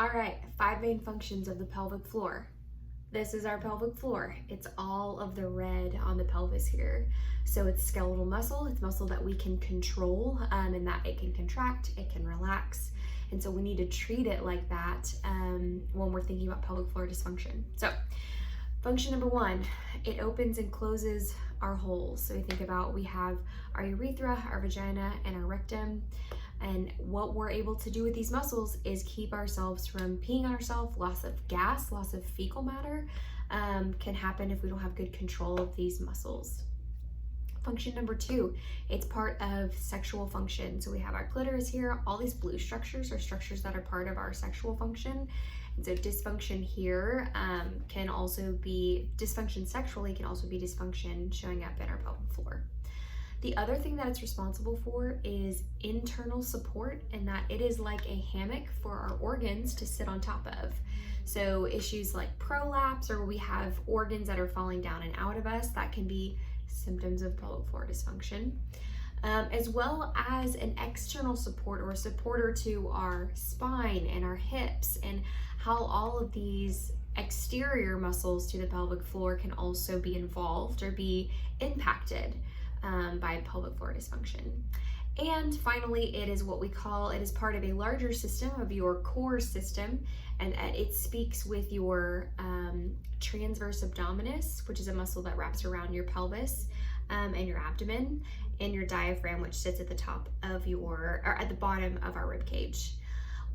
All right, 5 main functions of the pelvic floor. This is our pelvic floor. It's all of the red on the pelvis here. So it's skeletal muscle. It's muscle that we can control and that it can contract, it can relax. And so we need to treat it like that when we're thinking about pelvic floor dysfunction. So function number 1, it opens and closes our holes. So we think about, we have our urethra, our vagina, and our rectum. And what we're able to do with these muscles is keep ourselves from peeing on ourselves. Loss of gas, loss of fecal matter can happen if we don't have good control of these muscles. Function number 2, it's part of sexual function. So we have our clitoris here. All these blue structures are structures that are part of our sexual function. And so dysfunction here can also be, dysfunction sexually can also be dysfunction showing up in our pelvic floor. The other thing that it's responsible for is internal support, and that it is like a hammock for our organs to sit on top of. So issues like prolapse, or we have organs that are falling down and out of us, that can be symptoms of pelvic floor dysfunction. As well as an external support or a supporter to our spine and our hips, and how all of these exterior muscles to the pelvic floor can also be involved or be impacted by pelvic floor dysfunction. And finally, it is what we call, it is part of a larger system of your core system, and it speaks with your transverse abdominis, which is a muscle that wraps around your pelvis and your abdomen, and your diaphragm, which sits at the top of your, or at the bottom of our rib cage.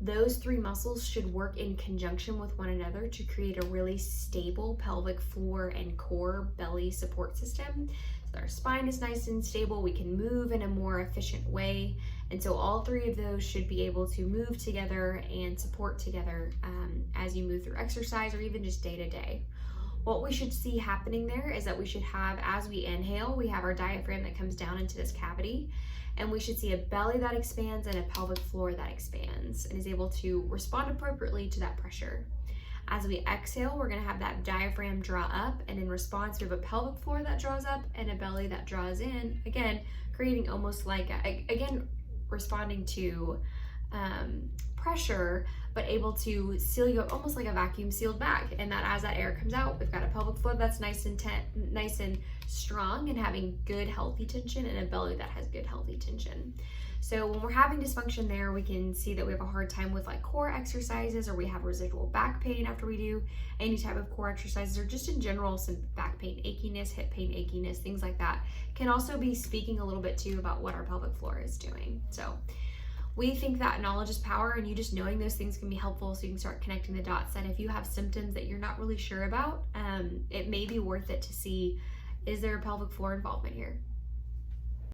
Those 3 muscles should work in conjunction with one another to create a really stable pelvic floor and core belly support system. So our spine is nice and stable, we can move in a more efficient way. And so all 3 of those should be able to move together and support together as you move through exercise or even just day to day. What we should see happening there is that we should have, as we inhale, we have our diaphragm that comes down into this cavity, and we should see a belly that expands and a pelvic floor that expands and is able to respond appropriately to that pressure. As we exhale, we're going to have that diaphragm draw up, and in response, we have a pelvic floor that draws up and a belly that draws in, again, creating almost like, again, responding to pressure, but able to seal you up almost like a vacuum sealed bag. And that as that air comes out, we've got a pelvic floor that's nice and strong and having good healthy tension, and a belly that has good healthy tension. So when we're having dysfunction there, we can see that we have a hard time with like core exercises, or we have residual back pain after we do any type of core exercises, or just in general some back pain, achiness, hip pain, achiness, things like that can also be speaking a little bit too about what our pelvic floor is doing. So we think that knowledge is power, and you just knowing those things can be helpful, so you can start connecting the dots. And if you have symptoms that you're not really sure about, it may be worth it to see, is there a pelvic floor involvement here?